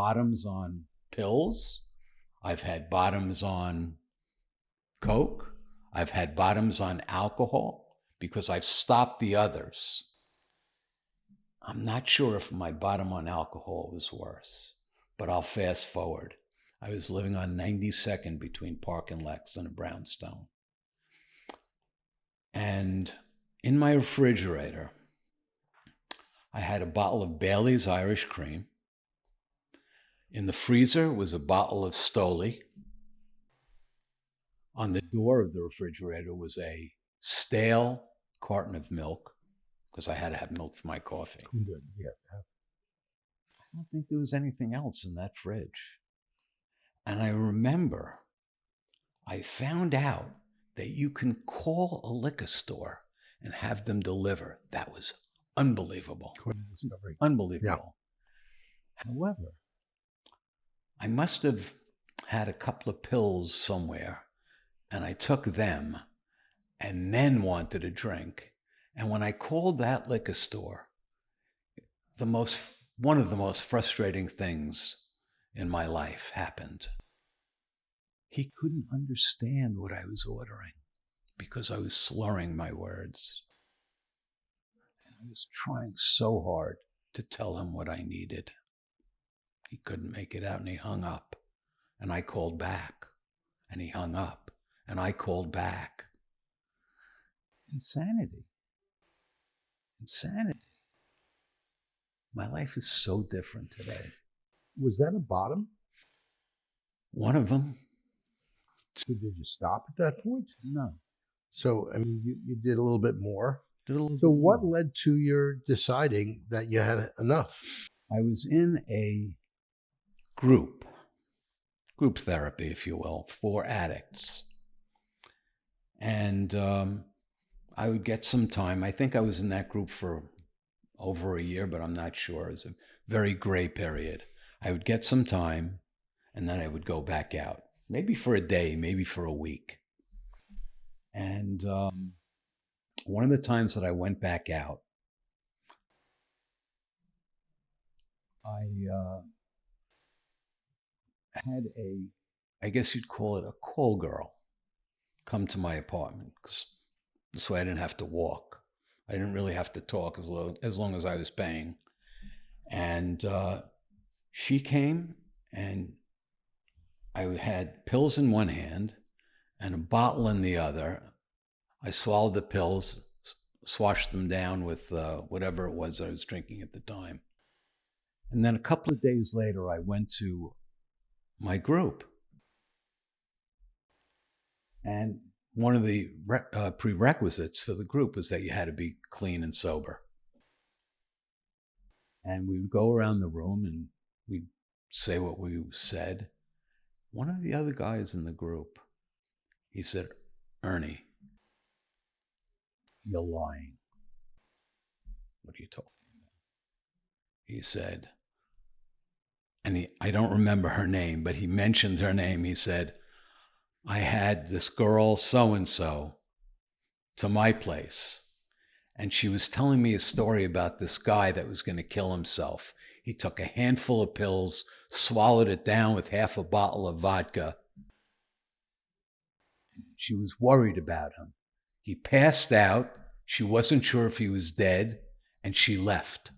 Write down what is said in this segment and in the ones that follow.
bottoms on pills. I've had bottoms on Coke. I've had bottoms on alcohol because I've stopped the others. I'm not sure if my bottom on alcohol was worse, but I'll fast forward. I was living on 92nd between Park and Lex in a brownstone. And in my refrigerator, I had a bottle of Bailey's Irish Cream. In the freezer was a bottle of Stoli. On the door of the refrigerator was a stale carton of milk, because I had to have milk for my coffee. Good, yeah. I don't think there was anything else in that fridge. And I remember I found out that you can call a liquor store and have them deliver. That was unbelievable. Unbelievable. Yeah. However, I must have had a couple of pills somewhere, and I took them and then wanted a drink. And when I called that liquor store, one of the most frustrating things in my life happened. He couldn't understand what I was ordering because I was slurring my words. And I was trying so hard to tell him what I needed. He couldn't make it out, and he hung up. And I called back, and he hung up, and I called back. Insanity. Insanity. My life is so different today. Was that a bottom? One of them. So did you stop at that point? No. So, I mean, you did a little bit more. So what led to your deciding that you had enough? I was in a group therapy, if you will, for addicts. And I would get some time. I think I was in that group for over a year, but I'm not sure. It was a very gray period. I would get some time, and then I would go back out, maybe for a day, maybe for a week. And one of the times that I went back out, I had I guess you'd call it a call girl, come to my apartment, because this way I didn't have to walk. I didn't really have to talk as long as I was paying. And she came, and I had pills in one hand and a bottle in the other. I swallowed the pills, swashed them down with whatever it was I was drinking at the time. And then a couple of days later, I went to my group. And one of the prerequisites for the group was that you had to be clean and sober. And we would go around the room and we'd say what we said. One of the other guys in the group, he said, "Ernie, you're lying." "What are you talking about?" He said, and I don't remember her name, but he mentioned her name. He said, "I had this girl so-and-so to my place, and she was telling me a story about this guy that was going to kill himself. He took a handful of pills, swallowed it down with half a bottle of vodka. She was worried about him. He passed out. She wasn't sure if he was dead, and she left.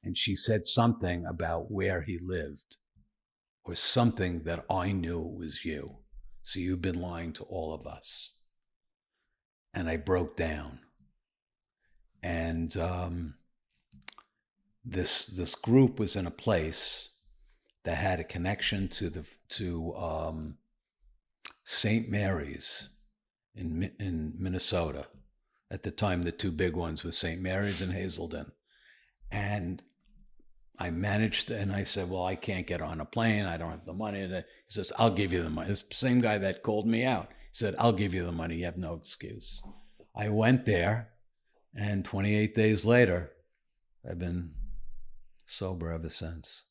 And she said something about where he lived, or something that I knew it was you. So you've been lying to all of us." And I broke down. And this group was in a place that had a connection to St. Mary's in Minnesota. At the time, the two big ones were St. Mary's and Hazelden. And I managed to, and I said, "Well, I can't get on a plane. I don't have the money." He says, "I'll give you the money." It's the same guy that called me out. He said, "I'll give you the money. You have no excuse." I went there, and 28 days later, I've been sober ever since.